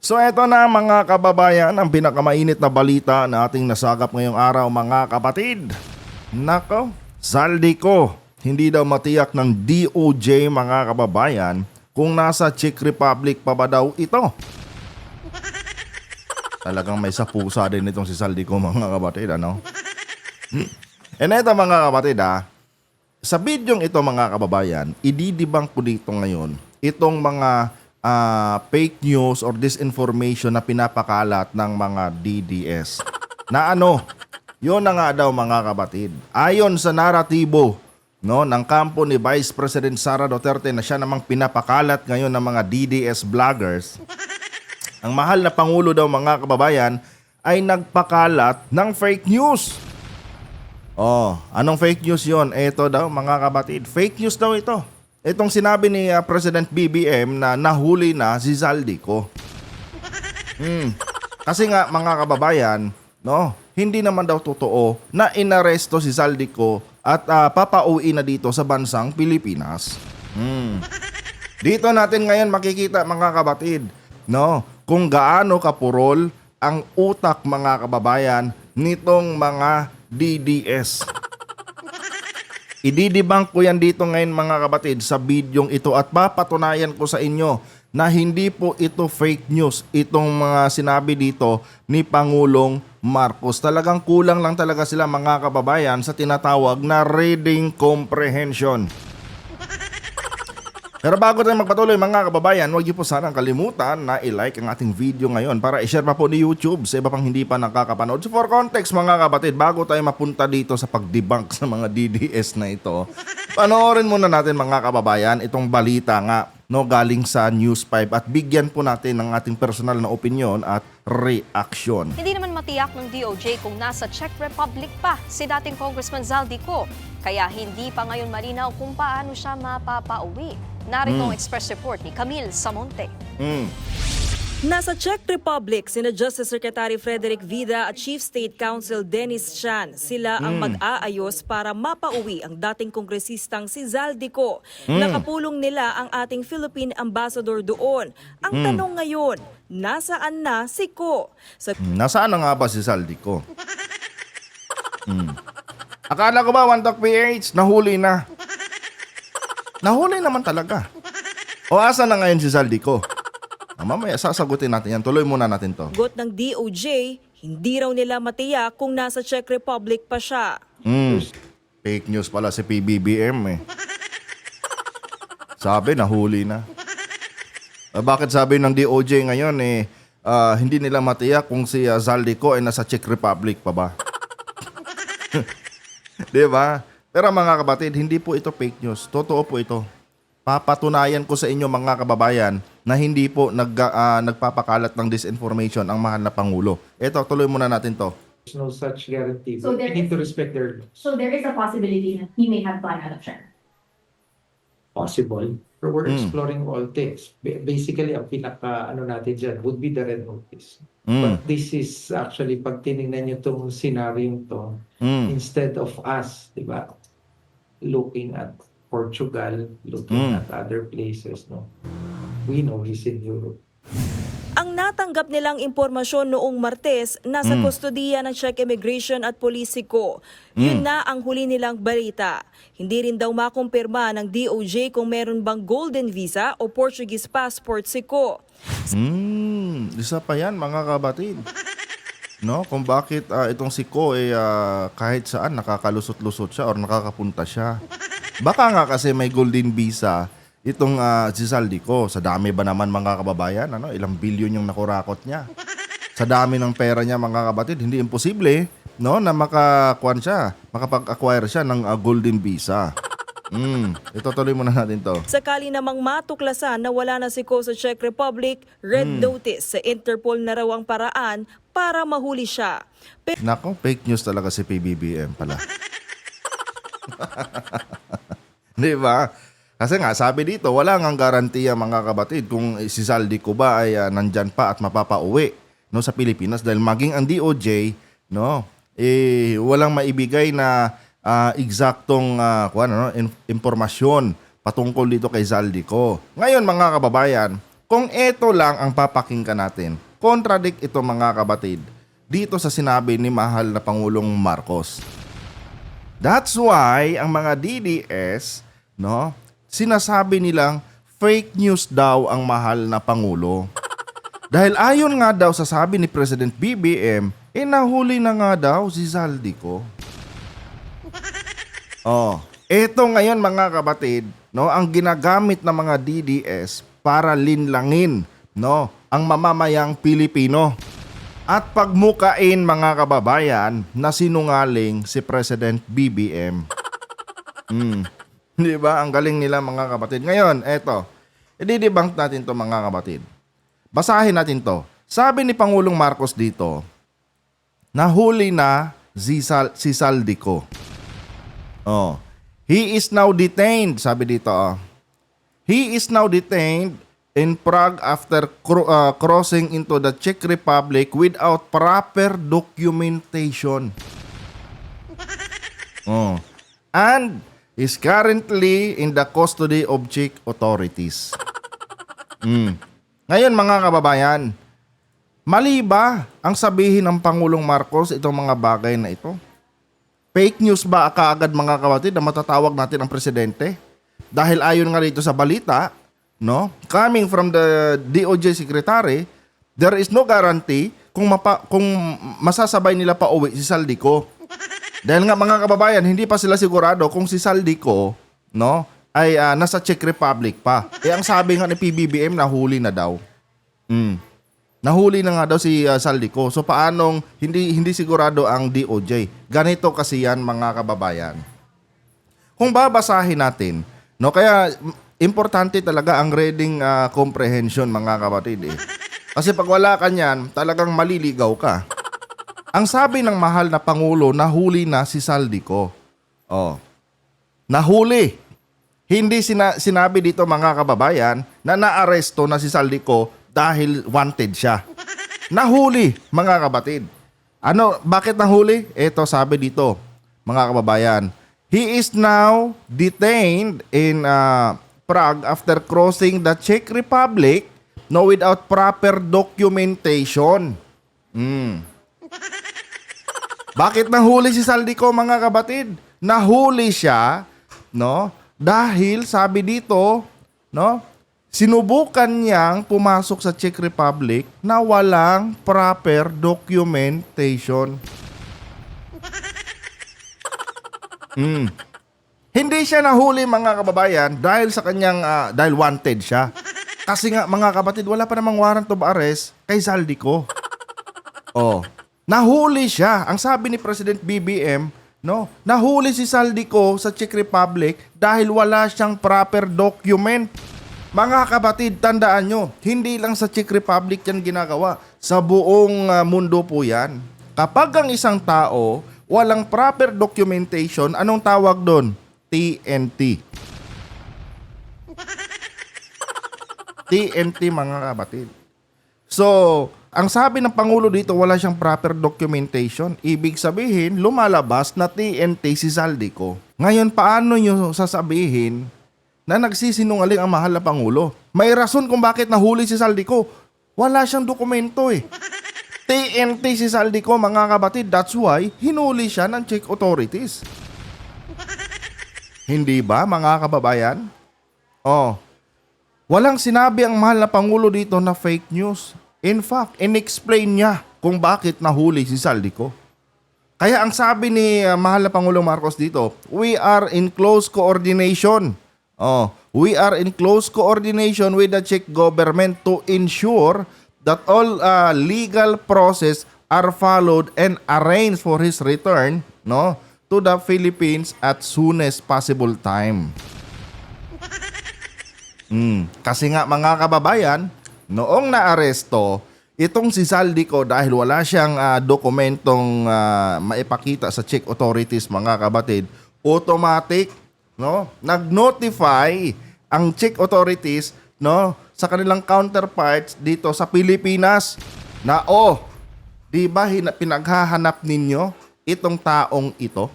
So eto na mga kababayan, ang pinakamainit na balita na ating nasagap ngayong araw mga kapatid. Nako, Zaldico, hindi daw matiyak ng DOJ mga kababayan kung nasa Czech Republic pa ba daw ito. Talagang may sapusa din itong si Zaldico mga kapatid, ano? And eto mga kapatid sa bidyong ito mga kababayan, ididibang ko dito ngayon itong mga fake news or disinformation na pinapakalat ng mga DDS. Na ano, yun na nga daw mga kapatid. Ayon sa naratibo ng kampo ni Vice President Sara Duterte na siya namang pinapakalat ngayon ng mga DDS vloggers, ang mahal na Pangulo daw mga kababayan ay nagpakalat ng fake news. Oh, anong fake news yon? Ito daw mga kapatid, fake news daw ito. Itong sinabi ni President BBM na nahuli na si Zaldico. Kasi nga mga kababayan, hindi naman daw totoo na inaresto si Zaldico at papauwi na dito sa bansang Pilipinas. Dito natin ngayon makikita mga kapatid, kung gaano kapurol ang utak mga kababayan nitong mga DDS. Ididibang ko yan dito ngayon mga kapatid sa bidyong ito at papatunayan ko sa inyo na hindi po ito fake news, itong mga sinabi dito ni Pangulong Marcos. Talagang kulang lang talaga sila mga kababayan sa tinatawag na reading comprehension. Pero bago tayo magpatuloy mga kababayan, huwag niyo po sanang kalimutan na i-like ang ating video ngayon para i-share pa po ni YouTube sa iba pang hindi pa nakakapanood. So for context mga kapatid, bago tayo mapunta dito sa pagdebunk sa mga DDS na ito, panoorin muna natin mga kababayan itong balita nga galing sa News 5 at bigyan po natin ng ating personal na opinion at reaksyon. Hindi naman matiyak ng DOJ kung nasa Czech Republic pa si dating Congressman Zaldico, kaya hindi pa ngayon malinaw kung paano siya mapapauwi. Narito ang express report ni Camille Samonte. Nasa Czech Republic, sina Justice Secretary Frederick Vida at Chief State Counsel Dennis Chan. Sila ang mag-aayos para mapauwi ang dating kongresistang si Zaldico. Nakapulong nila ang ating Philippine Ambassador doon. Ang tanong ngayon, nasaan na si Ko? Nasaan na nga ba si Zaldico? Akala ko ba, One Talk PH, nahuli na. Nahuli naman talaga. O asa na ngayon si Zaldico? Mamaya sasagutin natin yan. Tuloy muna natin to. Got ng DOJ, hindi raw nila matiyak kung nasa Czech Republic pa siya. Fake news pala si PBBM Sabi, nahuli na. Bakit sabi ng DOJ ngayon hindi nila matiyak kung si Zaldico ay nasa Czech Republic pa ba? Diba? Pero mga kapatid, hindi po ito fake news. Totoo po ito. Papatunayan ko sa inyo mga kababayan na hindi po nagpapakalat ng disinformation ang mahal na Pangulo. Ito, tuloy muna natin to. There's no such guarantee. So But there we need is- to respect their So there is a possibility that he may have gone out of China. possible. But we're exploring all things. Basically, ang pinaka natin dyan would be the red notice. But this is actually, pag tinignan nyo itong scenario to, instead of us, di ba, looking at Portugal, looking at other places, we know he's in Europe. Ang natanggap nilang impormasyon noong Martes, nasa kustodiya ng Czech Immigration at Polisico. Yun na ang huli nilang balita. Hindi rin daw makumpirma ng DOJ kung meron bang golden visa o Portuguese passport si Ko. Isa pa yan mga kabatid. Kung bakit itong si Ko kahit saan nakakalusot-lusot siya or nakakapunta siya. Baka nga kasi may golden visa itong si Zaldico. Sa dami ba naman mga kababayan, ilang bilyon yung nakurakot niya. Sa dami ng pera niya mga kabatid, hindi imposible na makapag-acquire siya ng golden visa. Ito tuloy muna natin to. Sakali namang matuklasan na wala na si Ko sa Czech Republic, red notice sa Interpol na raw ang paraan para mahuli siya. Nako, fake news talaga si PBBM pala. Di ba? Kasi nga, sabi dito, wala ngang garantiya mga kabatid kung si Zaldico ba ay nandyan pa at mapapauwi sa Pilipinas dahil maging ang DOJ, walang maibigay na eksaktong impormasyon patungkol dito kay Zaldico. Ngayon mga kababayan, Kung ito lang ang papakinggan natin, contradict ito mga kabatid dito sa sinabi ni mahal na Pangulong Marcos. That's why ang mga DDS, no, sinasabi nilang fake news daw ang mahal na Pangulo. Dahil ayon nga daw sa sabi ni President BBM, nahuli na nga daw si Zaldico. Ito ngayon mga kabatid, no, ang ginagamit ng mga DDS para linlangin, no, ang mamamayang Pilipino at pagmukain mga kababayan na sinungaling si President BBM. Di ba? Ang galing nila mga kabatid. Ngayon, eto, i-debunk natin to mga kabatid. Basahin natin to. Sabi ni Pangulong Marcos dito, nahuli na si Zaldico. He is now detained, sabi dito. He is now detained in Prague after crossing into the Czech Republic without proper documentation. And is currently in the custody of Czech authorities. Ngayon mga kababayan, mali ba ang sabihin ng Pangulong Marcos itong mga bagay na ito? Fake news ba kaagad mga kapatid na matatawag natin ang presidente? Dahil ayon nga rito sa balita, no, coming from the DOJ secretary, there is no guarantee kung masasabay nila pa uwi si Zaldico. Dahil nga mga kababayan, hindi pa sila sigurado kung si Zaldico, no, ay nasa Czech Republic pa. Ang sabi nga ni PBBM, nahuli na daw. Nahuli na nga daw si Zaldico. So paanong hindi sigurado ang DOJ? Ganito kasi yan mga kababayan. Kung babasahin natin, no, kaya importante talaga ang reading comprehension mga kapatid. Kasi pag wala ka niyan, talagang maliligaw ka. Ang sabi ng mahal na Pangulo, nahuli na si Zaldico. Nahuli. Hindi sinabi dito mga kababayan na naaresto na si Zaldico dahil wanted siya. Nahuli, mga kapatid. Bakit nahuli? Ito sabi dito, mga kababayan. He is now detained in Prague after crossing the Czech Republic without proper documentation. Bakit nahuli si Zaldico mga kapatid? Nahuli siya, no? Dahil sabi dito, no? Sinubukan niyang pumasok sa Czech Republic na walang proper documentation. Hindi siya nahuli mga kababayan dahil sa kanyang dahil wanted siya. Kasi nga mga kapatid, wala pa namang warrant of arrest kay Zaldico. Nahuli siya. Ang sabi ni President BBM, no, nahuli si Zaldico sa Czech Republic dahil wala siyang proper document. Mga kapatid, tandaan nyo, hindi lang sa Czech Republic yan ginagawa. Sa buong mundo po yan. Kapag ang isang tao walang proper documentation, anong tawag doon? TNT. TNT mga kapatid. So, ang sabi ng Pangulo dito, wala siyang proper documentation. Ibig sabihin, lumalabas na TNT si Zaldico. Ngayon, paano nyo sasabihin na nagsisinungaling ang mahal na Pangulo? May rason kung bakit nahuli si Zaldico. Wala siyang dokumento TNT si Zaldico mga kapatid. That's why hinuli siya ng Czech authorities. Hindi ba mga kababayan? Walang sinabi ang mahal na Pangulo dito na fake news. In fact, in-explain niya kung bakit nahuli si Zaldico. Kaya ang sabi ni mahal na Pangulong Marcos dito, we are in close coordination. We are in close coordination with the Czech government to ensure that all legal process are followed and arranged for his return, no, to the Philippines at soonest possible time. Kasi nga mga kababayan, noong naaresto itong si Zaldico dahil wala siyang dokumentong maipakita sa Czech authorities mga kabatid, automatic, no, nag-notify ang Czech authorities, no, sa kanilang counterparts dito sa Pilipinas na di ba pinaghahanap ninyo itong taong ito?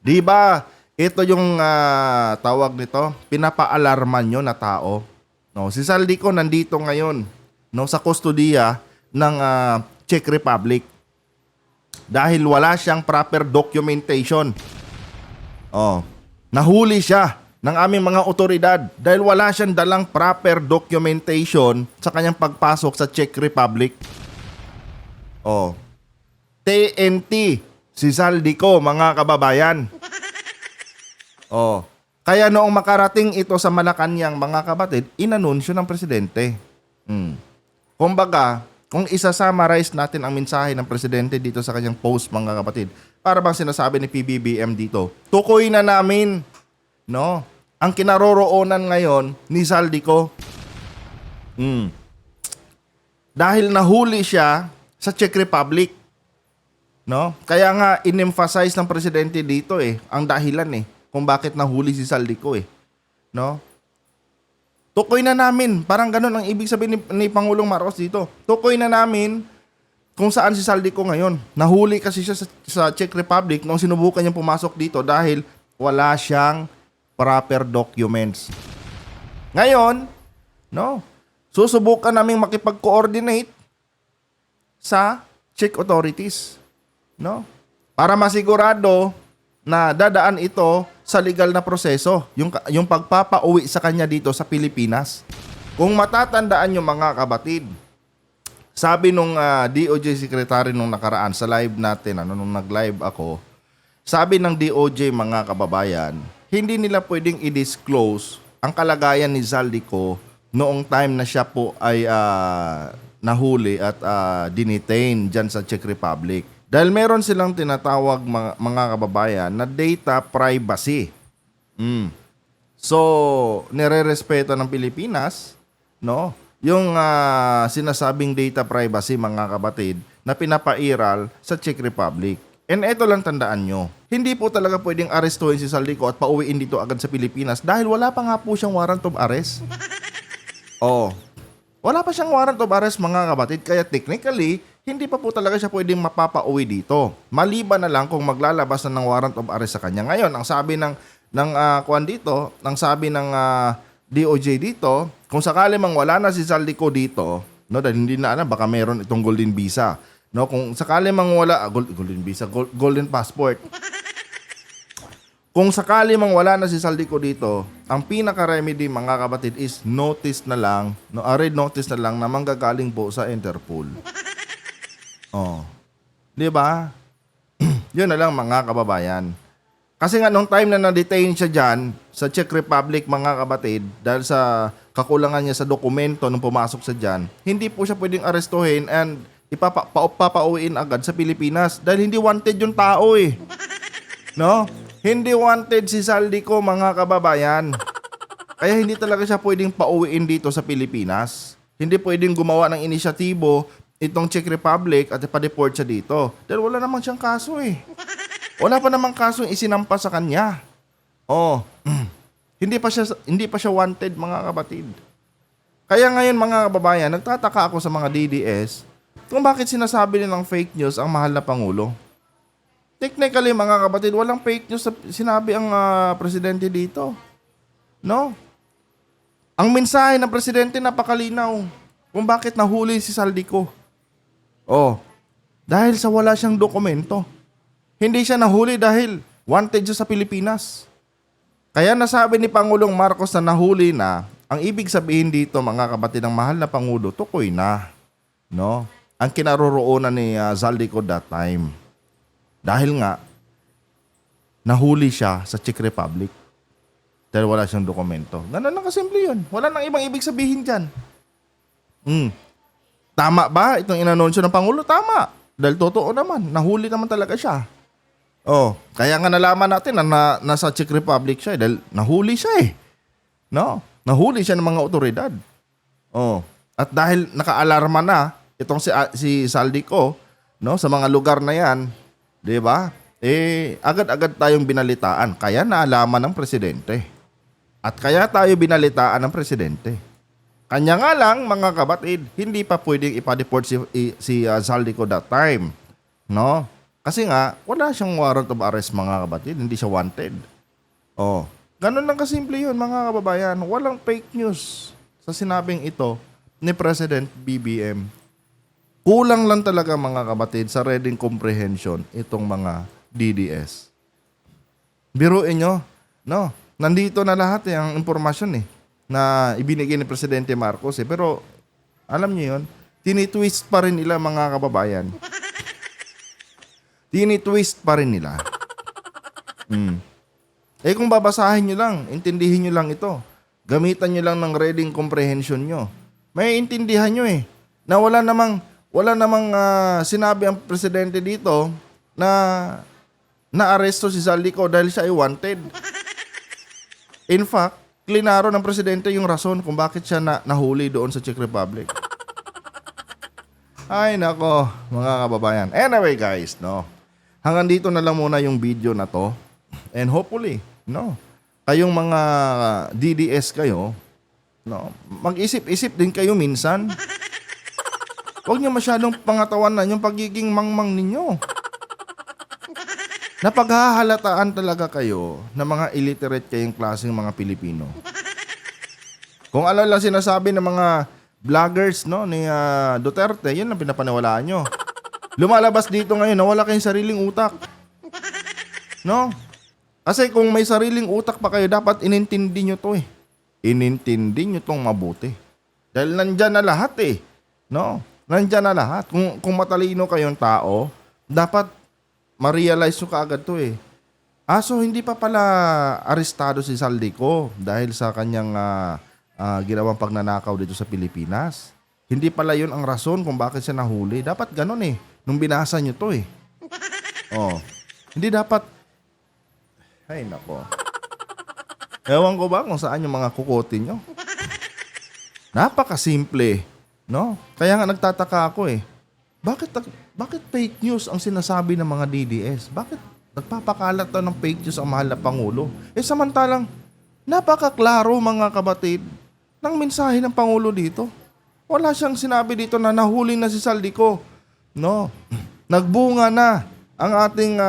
Di ba ito yung tawag nito, pinapaalarman nyo na tao. No, si Saldico nandito ngayon, no, sa kustodiya ng Czech Republic dahil wala siyang proper documentation. Oh, nahuli siya ng aming mga otoridad dahil wala siyang dalang proper documentation sa kanyang pagpasok sa Czech Republic. Oh, TNT si Saldico, mga kababayan. Oh, kaya noong makarating ito sa Malacanang, mga kapatid, inanunsyo ng presidente. Kumbaga, kung isa-summarize natin ang mensahe ng presidente dito sa kanyang post, mga kapatid, para bang sinasabi ni PBBM dito, tukoy na namin, no, ang kinaroroonan ngayon ni Saldico. Dahil nahuli siya sa Czech Republic. No? Kaya nga in-emphasize ng presidente dito ang dahilan kung bakit nahuli si Saldico No? Tukoy na namin, parang ganun ang ibig sabihin ni Pangulong Marcos dito. Tukoy na namin kung saan si Saldico ngayon. Nahuli kasi siya sa Czech Republic nung sinubukan niyang pumasok dito dahil wala siyang proper documents. Ngayon, no, susubukan naming makipag-coordinate sa Czech authorities. No? Para masigurado na dadaan ito sa legal na proseso, yung pagpapauwi sa kanya dito sa Pilipinas. Kung matatandaan yung mga kabatid, sabi nung DOJ secretary nung nakaraan sa live natin, nung nag-live ako, sabi ng DOJ, mga kababayan, hindi nila pwedeng i-disclose ang kalagayan ni Saldico noong time na siya po ay nahuli at dinitain dyan sa Czech Republic. Dahil meron silang tinatawag mga kababayan na data privacy. So, nire-respeto ng Pilipinas, no, yung sinasabing data privacy, mga kabatid, na pinapairal sa Czech Republic. And eto lang tandaan nyo, hindi po talaga pwedeng arestuhin si Saldico at pauwiin dito agad sa Pilipinas dahil wala pa nga po siyang warrant of arrest. Oh, wala pa siyang warrant of arrest, mga kabatid, kaya technically, hindi pa po talaga siya pwedeng mapapauwi dito. Maliban na lang kung maglalabas na ng warrant of arrest sa kanya. Ngayon, ang sabi ng DOJ dito, kung sakali mang wala na si Saldico dito, no, dahil hindi na alam, baka meron itong golden visa. No, kung sakali mang wala, golden visa, golden passport. Kung sakali mang wala na si Saldico dito, ang pinaka-remedy, mga kabatid, is notice na lang, red notice na lang na manggagaling po sa Interpol. Oh. 'Di ba? 'Yun na lang, mga kababayan. Kasi nga nung time na na-detain siya diyan sa Czech Republic, mga kabatid, dahil sa kakulangan niya sa dokumento nung pumasok sa diyan, hindi po siya pwedeng arestuhin and papauwiin agad sa Pilipinas dahil hindi wanted yung tao No? Hindi wanted si Saldico, mga kababayan. Kaya hindi talaga siya pwedeng pauwiin dito sa Pilipinas. Hindi pwedeng gumawa ng inisyatibo itong Czech Republic at ipa-deport siya dito. Dahil wala namang siyang kaso Wala pa namang kaso yung isinampa sa kanya. Oh, hindi pa siya wanted, mga kabatid. Kaya ngayon, mga kababayan, nagtataka ako sa mga DDS kung bakit sinasabi nilang fake news ang mahal na Pangulo. Technically, mga kabatid, walang fake news na sinabi ang presidente dito. No? Ang mensahe ng presidente napakalinaw kung bakit nahuli si Saldico. Oh, dahil sa wala siyang dokumento. Hindi siya nahuli dahil wanted siya sa Pilipinas. Kaya nasabi ni Pangulong Marcos na nahuli na, ang ibig sabihin dito, mga kapatid, ng mahal na Pangulo, tukoy na. No? Ang kinaroroonan ni Saldico that time. Dahil nga, nahuli siya sa Czech Republic. Dahil wala siyang dokumento. Ganun lang kasimple yun. Wala nang ibang ibig sabihin dyan. Tama ba itong inanunsyo ng Pangulo? Tama. Dahil totoo naman. Nahuli naman talaga siya. Oh, kaya nga nalaman natin na nasa Czech Republic siya dahil nahuli siya No? Nahuli siya ng mga otoridad. Oh, at dahil naka-alarma na itong si Saldico, no, sa mga lugar na 'yan, 'di ba? Agad-agad tayong binalitaan. Kaya naalaman ng presidente. At kaya tayo binalitaan ng presidente. Kanya nga lang, mga kabatid, hindi pa pwedeng ipa-deport si Saldico that time. No? Kasi nga, wala siyang warrant of arrest, mga kabatid. Hindi siya wanted. Oh, ganun lang kasimple yun mga kababayan. Walang fake news sa sinabing ito ni President BBM. Kulang lang talaga mga kapatid sa reading comprehension itong mga DDS. Biruin nyo, no? Nandito na lahat ang impormasyon na ibinigay ni Presidente Marcos Pero alam niyo yun, tinitwist pa rin nila mga kababayan. Tinitwist pa rin nila. Kung babasahin nyo lang, intindihin nyo lang ito. Gamitan nyo lang ng reading comprehension nyo. May intindihan nyo na wala namang sinabi ang presidente dito na naaresto si Zaldico dahil siya ay wanted. In fact, klinaro ng presidente yung rason kung bakit siya nahuli doon sa Czech Republic. Ay nako, mga kababayan. Anyway guys, no. Hanggang dito na lang muna yung video na to. And hopefully, no, kayong mga DDS kayo, no, mag-isip-isip din kayo minsan. Huwag niyo masyadong pangatawanan yung pagiging mangmang ninyo. Napaghahalataan talaga kayo na mga illiterate kayong klaseng mga Pilipino. Kung ano lang sinasabi ng mga vloggers ni Duterte, yun ang pinapaniwalaan nyo. Lumalabas dito ngayon na wala kayong sariling utak. No? Kasi kung may sariling utak pa kayo, dapat inintindi nyo to Inintindi nyo tong mabuti. Dahil nandyan na lahat No? Nandyan na lahat. Kung matalino kayong tao, dapat ma-realize nyo kaagad to So hindi pa pala arestado si Zaldico dahil sa kanyang ginawang pagnanakaw dito sa Pilipinas. Hindi pala yun ang rason kung bakit siya nahuli. Dapat ganun nung binasa nyo to Oh, hindi dapat. Ay nako. Ewan ko ba kung saan yung mga kukotin nyo. Napakasimple, no? Kaya nga nagtataka ako Bakit fake news ang sinasabi ng mga DDS? Bakit nagpapakalat ng fake news ang mahal na Pangulo? Samantalang napakaklaro mga kabatid ng mensahe ng Pangulo dito. Wala siyang sinabi dito na nahuli na si Zaldico. No. Nagbunga na ang ating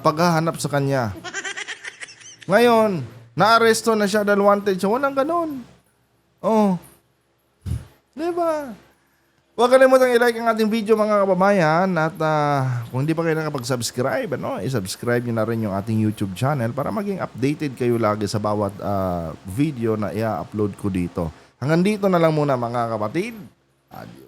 paghahanap sa kanya. Ngayon, naaresto na siya dahil wanted siya. Walang ganon. Oh. Diba? Huwag kalimutang i-like ang ating video mga kababayan at kung hindi pa kayo nakapag-subscribe, i-subscribe nyo na rin yung ating YouTube channel para maging updated kayo lagi sa bawat video na i-upload ko dito. Hanggang dito na lang muna mga kapatid. Adios.